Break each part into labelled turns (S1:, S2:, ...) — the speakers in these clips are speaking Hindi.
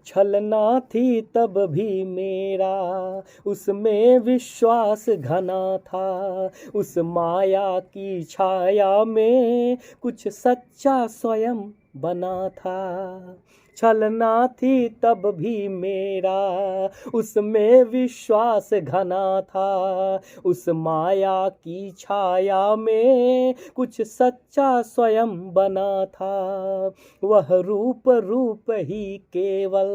S1: छलना थी तब भी मेरा, उसमें विश्वास घना था। उस माया की छाया में कुछ सच्चा स्वयं बना था। छलना थी तब भी मेरा, उसमें विश्वास घना था। उस माया की छाया में कुछ सच्चा स्वयं बना था। वह रूप रूप ही केवल,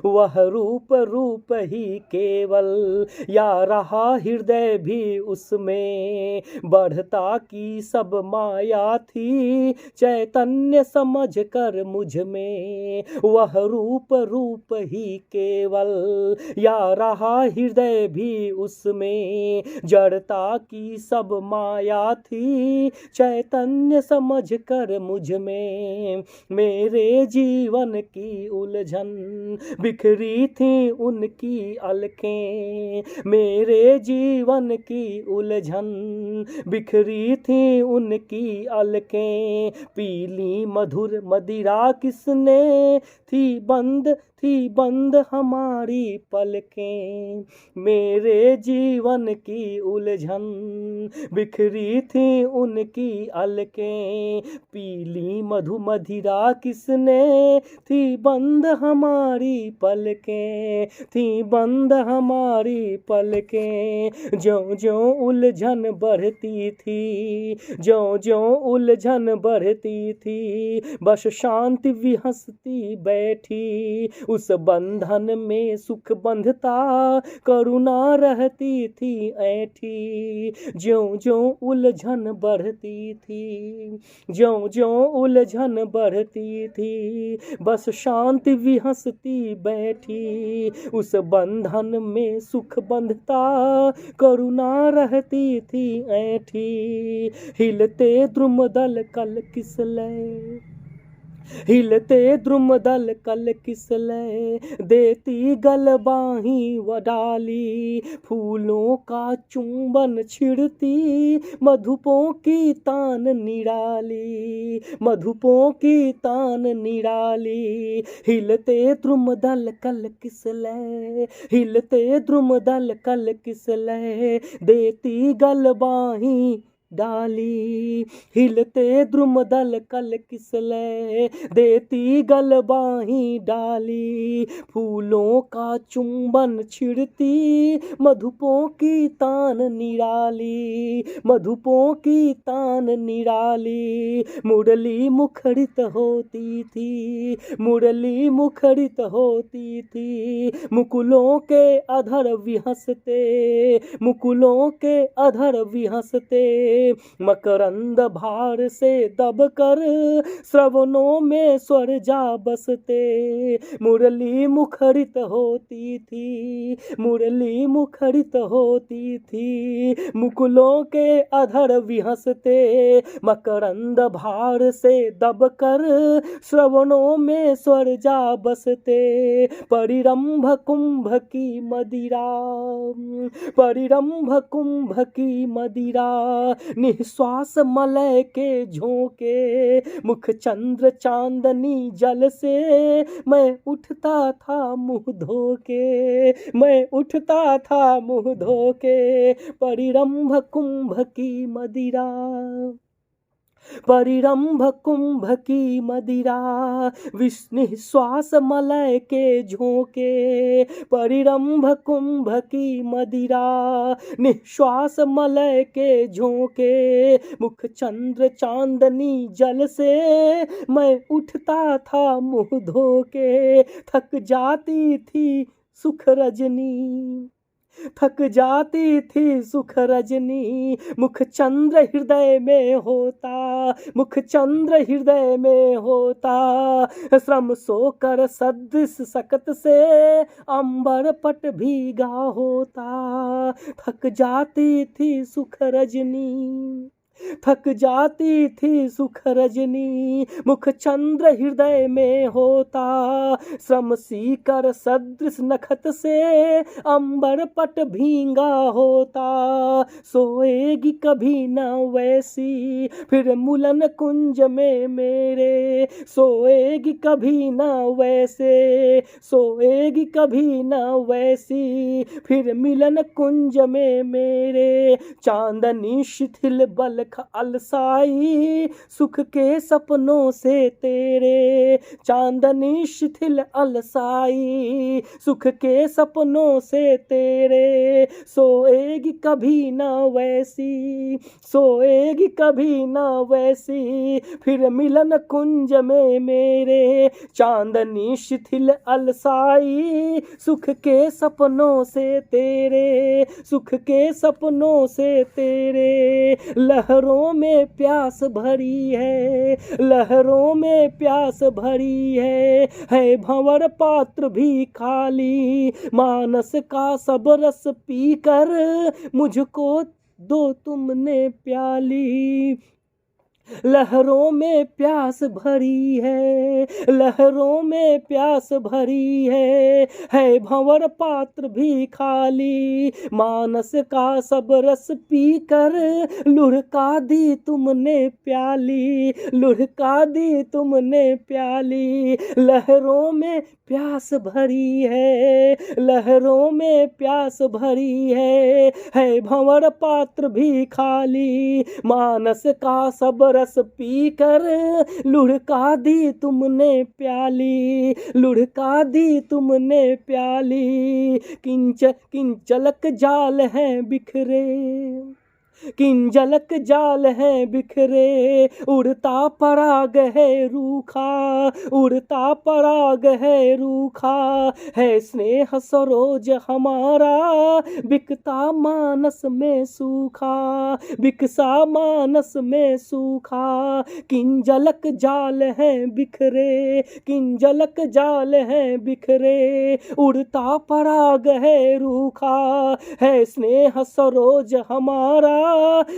S1: वह रूप रूप ही केवल, या रहा हृदय भी उसमें बढ़ता की सब माया थी चैतन्य समझ कर मुझ में। वह रूप रूप ही केवल, या रहा हृदय भी उसमें जड़ता की सब माया थी चैतन्य समझ कर मुझ में। मेरे जीवन की उलझन बिखरी थी उनकी अलखें, मेरे जीवन की उलझन बिखरी थी उनकी अलखें। पीली मधुर मदिरा किसने, थी बंद हमारी पलकें। मेरे जीवन की उलझन बिखरी थी उनकी अलकें। पीली मधुमदिरा किसने, थी बंद हमारी पलकें, थी बंद हमारी पलकें। ज्यों ज्यों उलझन बढ़ती थी, ज्यों ज्यों उलझन बढ़ती थी, बस शांति भी हंसती बैठी। उस बंधन में सुख बंधता, करुणा रहती थी ऐठी। ज्यों ज्यों उलझन बढ़ती थी, ज्यों ज्यों उलझन बढ़ती थी, बस शांति भी हंसती बैठी। उस बंधन में सुख बंधता, करुणा रहती थी ऐठी। हिलते द्रुमदल कल किस लय, हिलते द्रुमदल कल किस लय, देती गल बाहीं व डाली। फूलों का चुंबन छिड़ती, मधुपों की तान निराली, मधुपों की तान निराली। हिलते द्रुमदल कल किस लय, हिलते द्रुमदल कल किस लय, देती गल बाहीं डाली। हिलते द्रुमदल कल किस लय, देती गल बाहीं डाली। फूलों का चुंबन छिड़ती, मधुपों की तान निराली, मधुपों की तान निराली। मुरली मुखरित होती थी, मुरली मुखरित होती थी, मुकुलों के अधर विहसते, मुकुलों के अधर विहसते। मकरंद भार से दबकर श्रवणों में स्वर जा बसते। मुरली मुखरित होती थी, मुरली मुखरित होती थी, मुकुलों के अधर विहसते। मकरंद भार से दबकर श्रवणों में स्वर जा बसते। परिरंभ कुंभ की मदिरा, परिरंभ कुंभ की मदिरा, निश्वास मलय के झोंके। मुख चंद्र चांदनी जल से मैं उठता था मुँह धोके, मैं उठता था मुँह धोके। परिरंभ कुंभ की मदिरा, परिरंभ कुंभ की मदिरा, निश्वास मलय के झोंके। परिरंभ कुंभ की मदिरा, निश्वास मलय के झोंके। मुख चंद्र चांदनी जल से मैं उठता था मुँह धोके। थक जाती थी सुख रजनी, थक जाती थी सुख रजनी। मुख चंद्र हृदय में होता, मुख चंद्र हृदय में होता। श्रम सोकर सदृश सकत से अंबर पट भीगा होता। थक जाती थी सुख रजनी, थक जाती थी सुख रजनी, मुख चंद्र हृदय में होता, श्रम सीकर सदृश नखत से अंबर पट भींगा होता। सोएगी कभी न वैसी फिर मुलन कुंज में मेरे, सोएगी कभी न वैसे, सोएगी कभी न वैसी फिर मिलन कुंज में मेरे। चांदनी शिथिल बलख अलसाई सुख के सपनों से तेरे, चांदनी शिथिल अलसाई सुख के सपनों से तेरे। सोएगी कभी न वैसी, सोएगी कभी न वैसी फिर मिलन कुंज में मेरे। चांदनी शिथिल अलसाई सुख के सपनों से तेरे, सुख के सपनों से तेरे। लहरों में प्यास भरी है, लहरों में प्यास भरी है भंवर पात्र भी खाली, मानस का सब रस पीकर मुझको दो तुमने प्याली। लहरों में प्यास भरी है, लहरों में प्यास भरी है भंवर पात्र भी खाली, मानस का सब रस पीकर लुढ़का दी तुमने प्याली, लुढ़का दी तुमने प्याली। लहरों में प्यास भरी है, लहरों में प्यास भरी है भंवर पात्र भी खाली, मानस का सब रस पीकर लुढ़का दी तुमने प्याली, लुढ़का दी तुमने प्याली। किंचलक जाल हैं बिखरे, किंजलक जाल है बिखरे, उड़ता पराग है रूखा, उड़ता पराग है रूखा है स्नेह सरोज हमारा, बिकता मानस में सूखा, बिकसा मानस में सूखा। किंजलक जाल है बिखरे, किंजलक जाल है बिखरे, उड़ता पराग है रूखा है स्नेह सरोज हमारा,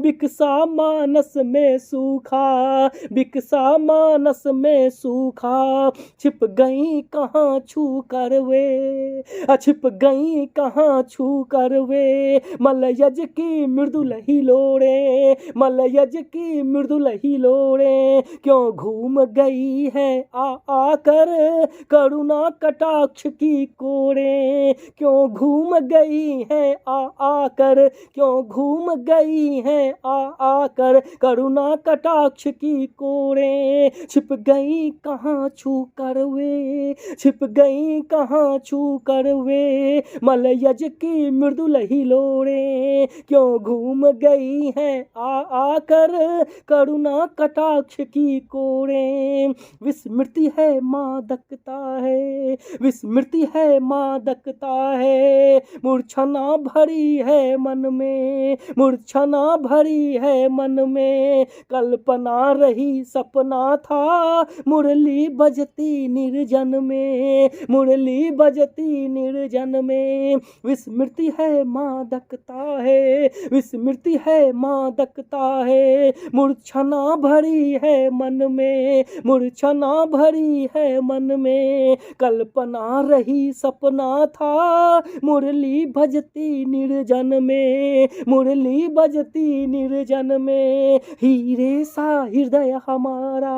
S1: बिकसा मानस में सूखा, बिकसा मानस में सूखा। छिप गई कहाँ छू कर वे, छिप गई कहाँ छू कर वे, मलयज की मृदुल हिलोड़े, मलयज की मृदुल हिलोड़े। क्यों घूम गई है आकर करुणा कटाक्ष की कोड़े, क्यों घूम गई है आकर, क्यों घूम गई है आकर करुणा कटाक्ष की कोड़े। छिप गई कहाँ छू कर वे, छिप गई कहाँ छू कर वे, मलयज की मृदुल हिलोड़े। क्यों घूम गई है आकर करुणा कटाक्ष की कोड़े। विस्मृति है मादकता है, विस्मृति है मादकता है, मूर्छना भरी है मन में, मूर्छना भरी है मन में। कल्पना रही सपना था, मुरली बजती निर्जन में, मुरली बजती निर्जन में। विस्मृति है मादकता है, विस्मृति है मादकता है, मूर्छना भरी है मन में, मूर्छना भरी है मन में। कल्पना रही सपना था, मुरली बजती निर्जन में, मुरली बजती निर्जन में। हीरे सा हृदय हमारा,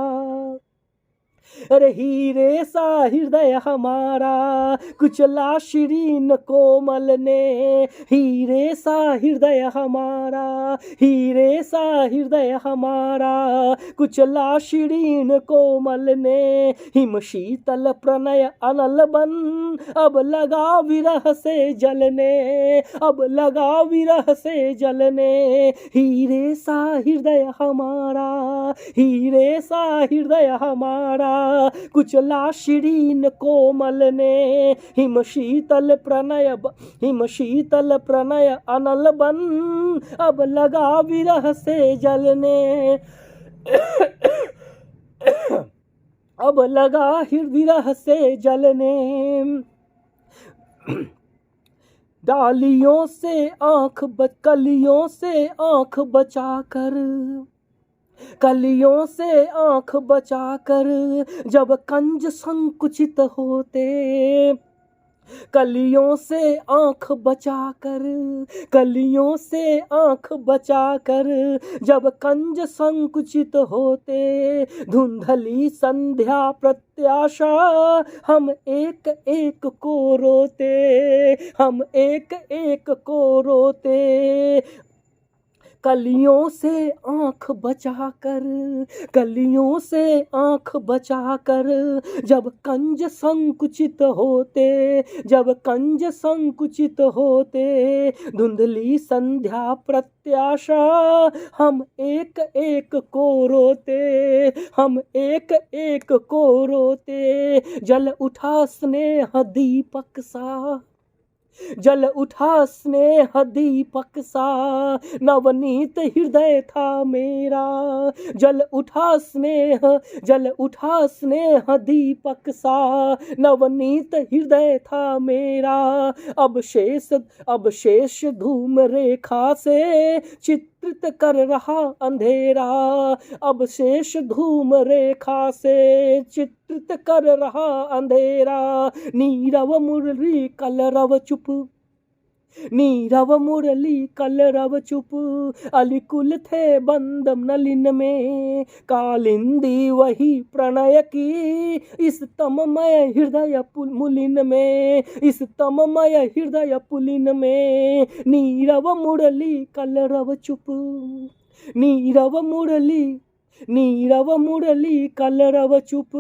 S1: अरे हीरे सा हृदय हमारा, कुचला शीरीन कोमल ने। हीरे सा हृदय हमारा, हीरे सा हृदय हमारा, कुचला शीरीन कोमल ने। हिम शीतल प्रणय अनल बन, अब लगा विरह से जलने, अब लगा विरह से जलने। हीरे सा हृदय हमारा, हीरे सा हृदय हमारा, कुचला शीरीन कोमल ने। हिम शीतल प्रणय, हिम शीतल प्रणय अनल बन, अब लगा विरह से जलने। अब लगा विरह से जलने। डालियों से कलियों से आंख बचाकर, कलियों से आंख बचाकर जब कंज संकुचित होते, कलियों से आंख बचाकर, कलियों से आंख बचाकर जब कंज संकुचित होते, धुंधली संध्या प्रत्याशा हम एक एक को रोते, हम एक एक को रोते। कलियों से आंख बचाकर, कलियों से आंख बचाकर जब कंज संकुचित होते, जब कंज संकुचित होते, धुंधली संध्या प्रत्याशा हम एक एक को रोते, हम एक एक को रोते। जल उठा स्नेह दीपक सा, जल उठा स्नेह दीपक सा, नवनीत हृदय था मेरा। जल उठा स्नेह, जल उठा स्नेह दीपक सा, नवनीत हृदय था मेरा। अब शेष धूम रेखा से चित्रित कर रहा अंधेरा, अब शेष धूम रेखा से चित्रित कर रहा अंधेरा। नीरव मुरली कलरव चुप, नीरव मुरली कलरव चुप, अलिकुल थे बंद नलिन में, कालिंदी वही प्रणय की इस तममय हृदय मुलिन में, इस तममय हृदय पुलिन में। नीरव मुरली कलरव चुप, नीरव मुरली, नीरव मुरली कलरव चुप,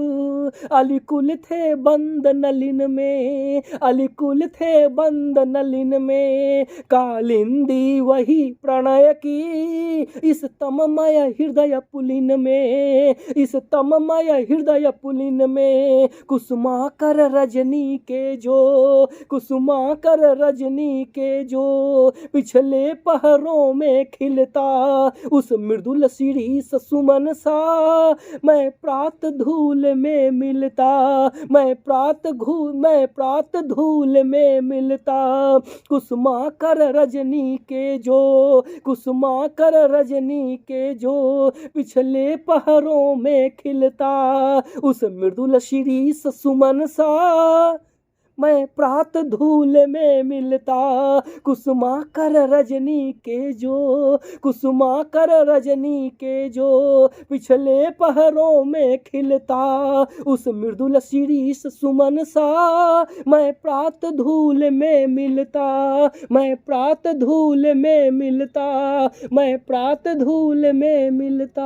S1: अलिकुल थे बंद नलिन में, अलिकुल थे बंद नलिन में, कालिंदी वही प्रणय की इस तममय हृदय पुलिन में, इस तममय हृदय पुलिन में। कुसुमाकर रजनी के जो, कुसुमाकर रजनी के जो पिछले पहरों में खिलता, उस मृदुल शिरीष सुमन सा मैं प्रात धूल में मिलता, मैं प्रात धूल में मिलता। कुसुमाकर रजनी के जो, कुसुमाकर रजनी के जो पिछले पहरों में खिलता, उस मृदुल शिरीष सुमन सा मैं प्रात धूल में मिलता। कुसुमाकर रजनी के जो, कुसुमाकर रजनी के जो पिछले पहरों में खिलता, उस मृदुल शिरीष सुमन सा मैं प्रात धूल में मिलता, मैं प्रात धूल में मिलता, मैं प्रात धूल में मिलता।